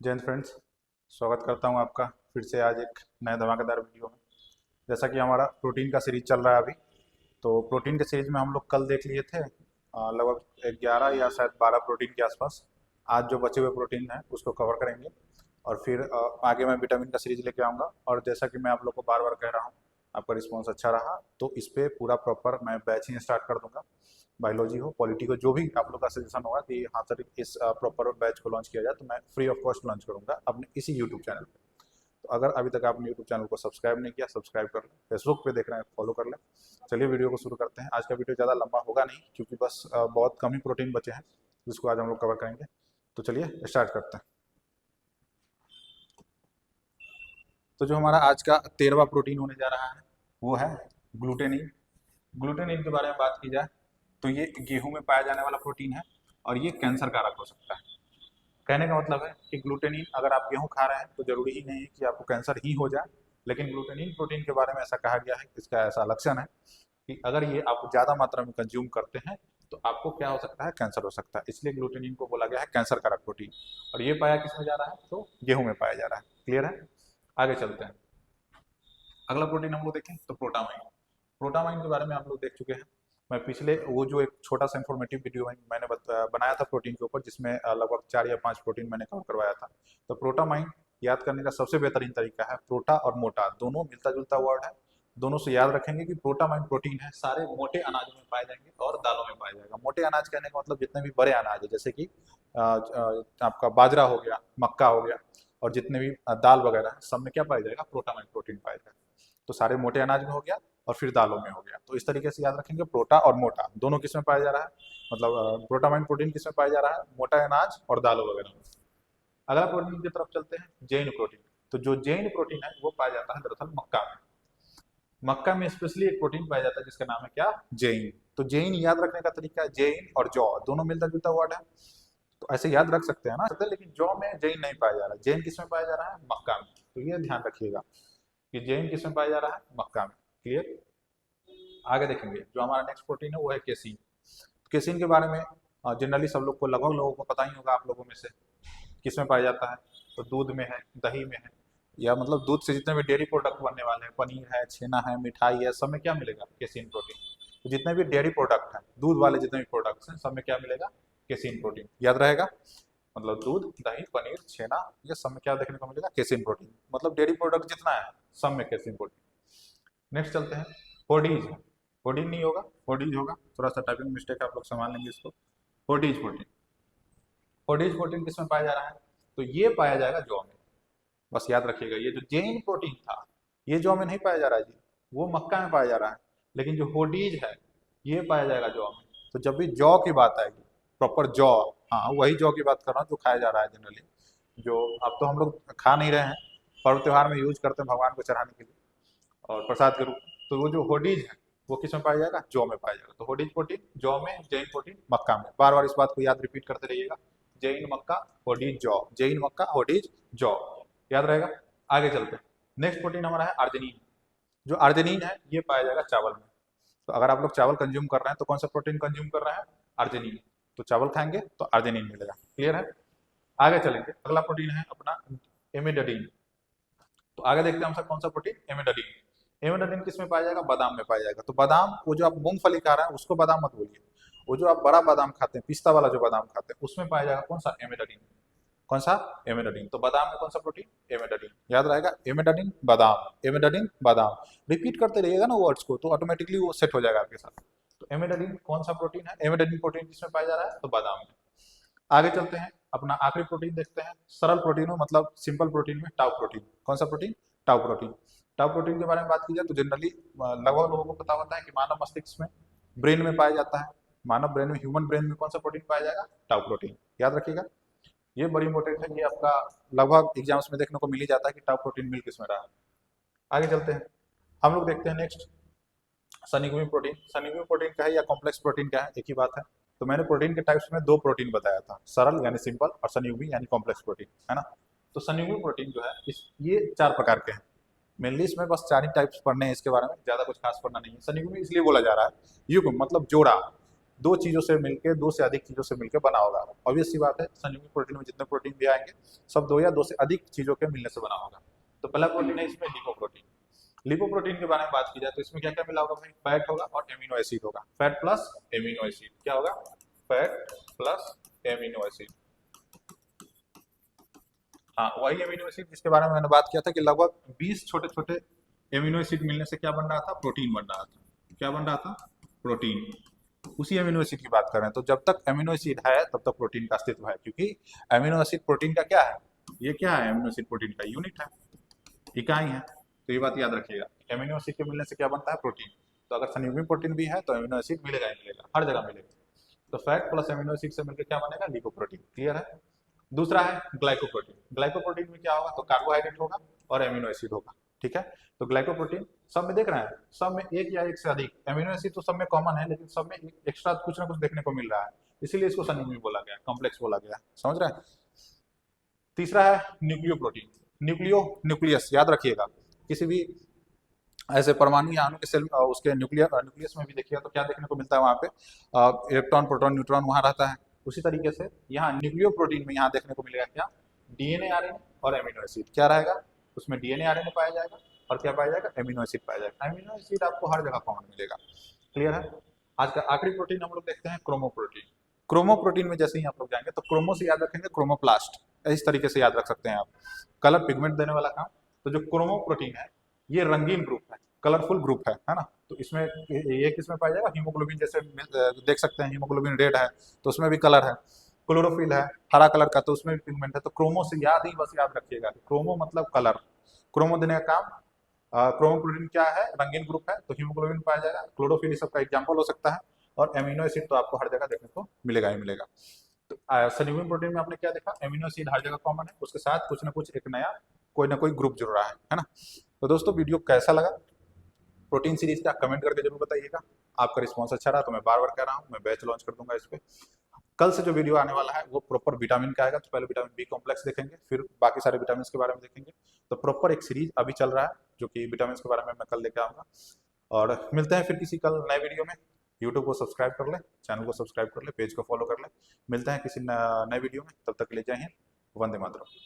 जय हिंद फ्रेंड्स। स्वागत करता हूं आपका फिर से आज एक नए धमाकेदार वीडियो में। जैसा कि हमारा प्रोटीन का सीरीज चल रहा है अभी, तो प्रोटीन के सीरीज में हम लोग कल देख लिए थे लगभग 11 या शायद 12 प्रोटीन के आसपास। आज जो बचे हुए प्रोटीन हैं उसको कवर करेंगे और फिर आगे मैं विटामिन का सीरीज लेके आऊँगा। और जैसा कि मैं आप लोग को बार बार कह रहा हूँ, आपका रिस्पॉन्स अच्छा रहा तो इस पर पूरा प्रॉपर मैं बैच ही स्टार्ट कर दूंगा। बायोलॉजी हो, पॉलिटी हो, जो भी आप लोग का सजेशन होगा कि हाँ सर इस प्रॉपर बैच को लॉन्च किया जाए, तो मैं फ्री ऑफ कॉस्ट लॉन्च करूंगा अपने इसी यूट्यूब चैनल पे। तो अगर अभी तक आपने यूट्यूब चैनल को सब्सक्राइब नहीं किया, सब्सक्राइब कर लें। फेसबुक पे देख रहे हैं, फॉलो कर लें। चलिए वीडियो को शुरू करते हैं। आज का वीडियो ज़्यादा लंबा होगा नहीं, क्योंकि बस बहुत कम ही प्रोटीन बचे हैं जिसको आज हम लोग कवर करेंगे। तो चलिए स्टार्ट करते हैं। तो जो हमारा आज का 13वां प्रोटीन होने जा रहा है वो है ग्लूटेनिन। ग्लूटेनिन के बारे में बात की जाए तो ये गेहूं में पाया जाने वाला प्रोटीन है और ये कैंसर कारक हो सकता है। कहने का मतलब है कि ग्लूटेनिन, अगर आप गेहूं खा रहे हैं तो जरूरी ही नहीं है कि आपको कैंसर ही हो जाए, लेकिन ग्लूटेनिन प्रोटीन के बारे में ऐसा कहा गया है, इसका ऐसा लक्षण है कि अगर ये आप ज़्यादा मात्रा में कंज्यूम करते हैं तो आपको क्या हो सकता है, कैंसर हो सकता है। इसलिए ग्लूटेनिन को बोला गया है कैंसर कारक प्रोटीन। और ये पाया किस में जा रहा है, तो गेहूं में पाया जा रहा है। क्लियर है? आगे चलते हैं। अगला प्रोटीन हम लोग देखें तो प्रोटामाइन। प्रोटामाइन के बारे में आप लोग देख चुके हैं। मैं पिछले वो जो एक छोटा सा इन्फॉर्मेटिव वीडियो मैंने बनाया था प्रोटीन के ऊपर, जिसमें लगभग 4 या 5 प्रोटीन मैंने कवर करवाया था। तो प्रोटामाइन याद करने का सबसे बेहतरीन तरीका है, प्रोटा और मोटा दोनों मिलता जुलता वर्ड है। दोनों से याद रखेंगे कि प्रोटामाइन प्रोटीन है, सारे मोटे अनाजों में पाए जाएंगे और दालों में पाया जाएगा। मोटे अनाज कहने का मतलब जितने भी बड़े अनाज है, जैसे कि आपका बाजरा हो गया, मक्का हो गया, और जितने भी दाल वगैरह है, सब में क्या पाया जाएगा, प्रोटामाइन प्रोटीन पाया जाएगा। तो सारे मोटे अनाज में हो गया और फिर दालों में हो गया। तो इस तरीके से याद रखेंगे, प्रोटा और मोटा दोनों किस में पाया जा रहा है, मतलब प्रोटामाइन प्रोटीन किस में पाया जा रहा है, मोटा अनाज और दालों वगैरह में। अगला प्रोटीन की तरफ चलते हैं, जैन प्रोटीन। तो जो जैन प्रोटीन है वो पाया जाता है दरअसल मक्का में। मक्का में स्पेशली एक प्रोटीन पाया जाता है जिसका नाम है क्या, जैन। तो जैन याद रखने का तरीका है, जैन और जौ दोनों मिलता जुलता वर्ड है, तो ऐसे याद रख सकते हैं ना। लेकिन जौ में जैन नहीं पाया जा रहा है, जैन किस में पाया जा रहा है, मक्का में। तो ये ध्यान रखिएगा कि जैन किस में पाया जा रहा है, मक्का में। क्लियर? आगे देखेंगे जो हमारा नेक्स्ट प्रोटीन है वो है केसिन। केसिन के बारे में जनरली सब लोग को, लगभग लोगों को पता ही होगा आप लोगों में से, किस में पाया जाता है, तो दूध में है, दही में है, या मतलब दूध से जितने भी डेयरी प्रोडक्ट बनने वाले हैं, पनीर है, छेना है, मिठाई है, सब में क्या मिलेगा, केसिन प्रोटीन। तो जितने भी डेयरी प्रोडक्ट हैं, दूध वाले जितने भी प्रोडक्ट्स हैं, सब में क्या मिलेगा, केसिन प्रोटीन। याद रहेगा, मतलब दूध, दही, पनीर, छेना, ये सब में क्या देखने को मिलेगा, केसिन प्रोटीन। मतलब डेयरी प्रोडक्ट जितना है सब में केसिन प्रोटीन। नेक्स्ट चलते हैं, होडीज। होडीज नहीं होगा, होडीज होगा, थोड़ा सा टाइपिंग मिस्टेक है, आप लोग संभाल लेंगे इसको। होडीज प्रोटीन। होडीज प्रोटीन किस में पाया जा रहा है, तो ये पाया जाएगा जौ में। बस याद रखिएगा, ये जो जेन प्रोटीन था ये जौ में नहीं पाया जा रहा है जी, वो मक्का में पाया जा रहा है। लेकिन जो होडीज है ये पाया जाएगा जौ में। तो जब भी जौ की बात आएगी, प्रॉपर जौ, हाँ वही जौ की बात कर रहा हूँ जो खाया जा रहा है जनरली, जो अब तो हम लोग खा नहीं रहे हैं, पर्व त्योहार में यूज करते हैं भगवान को चढ़ाने के लिए और प्रसाद के रूप में। तो वो जो होडीज है वो किस में पाया जाएगा, जौ में पाया जाएगा। तो होडीज प्रोटीन जौ में, जैन प्रोटीन मक्का में। बार बार इस बात को याद रिपीट करते रहिएगा, जैन मक्का होडीज जौ, जैन मक्का होडीज जौ, याद रहेगा। आगे चलते हैं, नेक्स्ट प्रोटीन हमारा है अर्जिनिन। जो अर्जिनिन है ये पाया जाएगा चावल में। तो अगर आप लोग चावल कंज्यूम कर रहे हैं तो कौन सा प्रोटीन कंज्यूम कर रहे हैं, अर्जिनिन। तो चावल खाएंगे तो अर्जिनिन मिलेगा। क्लियर है? आगे चलेंगे, अगला प्रोटीन है अपना एमिडाडीन। तो आगे देखते हैं हम सब कौन सा प्रोटीन, एमिडाडीन। एमिडाडीन किस में पाया जाएगा, बादाम में पाया जाएगा। तो बादाम, वो जो आप मूंगफली खा रहे हैं उसको बादाम मत बोलिए, वो जो आप बड़ा बादाम खाते हैं, पिस्ता वाला जो बादाम खाते हैं, उसमें पाया जाएगा कौन सा, एमिडाडीन। कौन सा, एमिडाडीन। तो बादाम में कौन सा प्रोटीन, एमिडाडीन। याद रहेगा, एमिडाडीन बादाम, एमिडाडीन बादाम। रिपीट करते रहिएगा ना वर्ड्स को, तो ऑटोमेटिकली वो सेट हो जाएगा आपके साथ। तो एमिडाडीन कौन सा प्रोटीन है, एमिडाडीन प्रोटीन किसमें पाया जा रहा है, तो बादाम में। आगे चलते हैं, अपना आखिरी प्रोटीन देखते हैं, सरल प्रोटीन हो, मतलब सिंपल प्रोटीन में टाउ प्रोटीन। कौन सा protein, tau protein. Tau protein के बारे में बात की जाए तो जनरली लगभग लोगों को पता होता है कि मानव मस्तिष्क में, ब्रेन में पाया जाता है। मानव ब्रेन में, ह्यूमन ब्रेन में कौन सा प्रोटीन पाया जाएगा, टाउ प्रोटीन। याद रखिएगा, ये बड़ी इंपॉर्टेंट है, ये आपका लगभग एग्जाम्स में देखने को मिल ही जाता है कि टाउ प्रोटीन मिल किसमें रहा है। आगे चलते हैं, हम लोग देखते हैं नेक्स्ट सनीग्यूमिन प्रोटीन। सनीग्यूमिन प्रोटीन क्या है या कॉम्प्लेक्स प्रोटीन क्या है, एक ही बात है। तो मैंने प्रोटीन के टाइप्स में 2 प्रोटीन बताया था, सरल यानी सिंपल और सनीग्यूमिन यानी कॉम्प्लेक्स प्रोटीन, है ना। तो सनीग्यूमिन प्रोटीन जो है ये 4 प्रकार के हैं। मेनली इसमें बस 4 ही टाइप्स पढ़ने हैं, इसके बारे में ज्यादा कुछ खास पढ़ना नहीं है। सनीग्यूमिन इसलिए बोला जा रहा है, युग्म मतलब जोड़ा, दो चीज़ों से मिलकर, दो से अधिक चीज़ों से मिलकर बना होगा। ऑब्वियस सी बात है, संयुग्मिक प्रोटीन में जितने प्रोटीन भी आएंगे सब दो या दो से अधिक चीज़ों के मिलने से बना होगा। तो पहला प्रोटीन है इसमें लिपोप्रोटीन। लिपोप्रोटीन के बारे में बात की जाए तो इसमें क्या क्या मिला होगा भाई, फैट होगा और एमिनो एसिड होगा। फैट प्लस एमिनो एसिड क्या होगा, फैट प्लस एमिनो एसिड। हाँ, वही एमिनो एसिड जिसके बारे में मैंने बात किया था कि लगभग 20 छोटे छोटे एमिनो एसिड मिलने से क्या बन रहा था, प्रोटीन बन रहा था। क्या बन रहा था, प्रोटीन। उसी एमिनो एसिड की बात कर रहे हैं। तो जब तक एमिनो एसिड है तब तक प्रोटीन का अस्तित्व है, क्योंकि एमिनो एसिड प्रोटीन का क्या है, ये क्या है, एमिनो एसिड प्रोटीन का यूनिट है, इकाई है। तो ये बात याद रखिएगा, एमिनो एसिड के मिलने से क्या बनता है, प्रोटीन। तो अगर संयुग्मिक प्रोटीन भी है तो एमिनो एसिड मिलेगा ही मिलेगा, हर जगह मिलेगा। तो फैट प्लस एमिनो एसिड से मिलकर क्या बनेगा, लिपोप्रोटीन। क्लियर है। दूसरा है ग्लाइकोप्रोटीन। ग्लाइकोप्रोटीन में क्या होगा, तो कार्बोहाइड्रेट होगा और एमिनो एसिड होगा। ठीक है। तो ग्लाइकोप्रोटीन सब में देख रहे हैं, सब में एक या एक से अधिक एमिनो एसिड तो सब में कॉमन है, लेकिन सब में एक्स्ट्रा कुछ ना कुछ देखने को मिल रहा है, इसीलिए इसको संयुग्मिक बोला गया, कॉम्प्लेक्स बोला गया। समझ रहे हैं। तीसरा है न्यूक्लियो प्रोटीन। न्यूक्लियो, न्यूक्लियस याद रखिएगा। किसी भी ऐसे परमाणु या अणु के सेल उसके न्यूक्लियस में भी देखिएगा तो क्या देखने को मिलता है, वहाँ पे इलेक्ट्रॉन प्रोटॉन न्यूट्रॉन वहाँ रहता है। उसी तरीके से यहाँ न्यूक्लियो प्रोटीन में यहाँ देखने को मिलेगा क्या, डीएनए आरएनए और एमिनो एसिड। क्या रहेगा उसमें, डीएनए आरएनए पाया जाएगा और क्या पाया जाएगा, एमिनो एसिड पाया जाएगा। एमिनो एसिड आपको हर जगह कॉमन मिलेगा। क्लियर है। आज का आखिरी प्रोटीन हम लोग देखते हैं क्रोमोप्रोटीन। क्रोमोप्रोटीन में जैसे ही आप लोग जाएंगे तो क्रोमो से याद रखेंगे क्रोमोप्लास्ट, इस तरीके से याद रख सकते हैं आप, कलर पिगमेंट देने वाला काम। तो जो क्रोमोप्रोटीन है ये रंगीन ग्रुप है, कलरफुल ग्रुप है ना। तो इसमें ये किसमें पाया जाएगा, हीमोग्लोबिन जैसे देख सकते हैं, हीमोग्लोबिन रेड है तो उसमें भी कलर है। क्लोरोफिल है हरा कलर का तो उसमें भी पिगमेंट है। तो क्रोमो से याद ही बस याद रखिएगा, क्रोमो मतलब कलर, क्रोमो देने का काम। क्रोमोप्रोटीन क्या है, रंगीन ग्रुप है, तो हीमोग्लोबिन पाया जाएगा, क्लोरोफिल सबका एग्जाम्पल हो सकता है, और एमिनो एसिड तो आपको हर जगह देखने को मिलेगा ही मिलेगा। तो संयुग्मिक प्रोटीन में आपने क्या देखा, एमिनो एसिड हर जगह कॉमन है, उसके साथ कुछ ना कुछ एक नया कोई ना कोई ग्रुप जुड़ रहा है ना। तो दोस्तों वीडियो कैसा लगा प्रोटीन सीरीज का कमेंट करके जरूर बताइएगा। आपका रिस्पॉन्स अच्छा रहा तो मैं बार बार कह रहा हूँ, मैं बैच लॉन्च कर दूंगा इस पे। कल से जो वीडियो आने वाला है वो प्रॉपर विटामिन का आएगा। तो पहले विटामिन बी कॉम्प्लेक्स देखेंगे, फिर बाकी सारे विटामिन के बारे में देखेंगे। तो प्रॉपर एक सीरीज अभी चल रहा है जो कि विटामिन के बारे में मैं कल लेके आऊँगा। और मिलते हैं फिर किसी कल नए वीडियो में। यूट्यूब को सब्सक्राइब कर ले, चैनल को सब्सक्राइब कर ले, पेज को फॉलो कर ले। मिलते हैं किसी नए वीडियो में, तब तक के लिए जय हिंद, वंदे मातरम।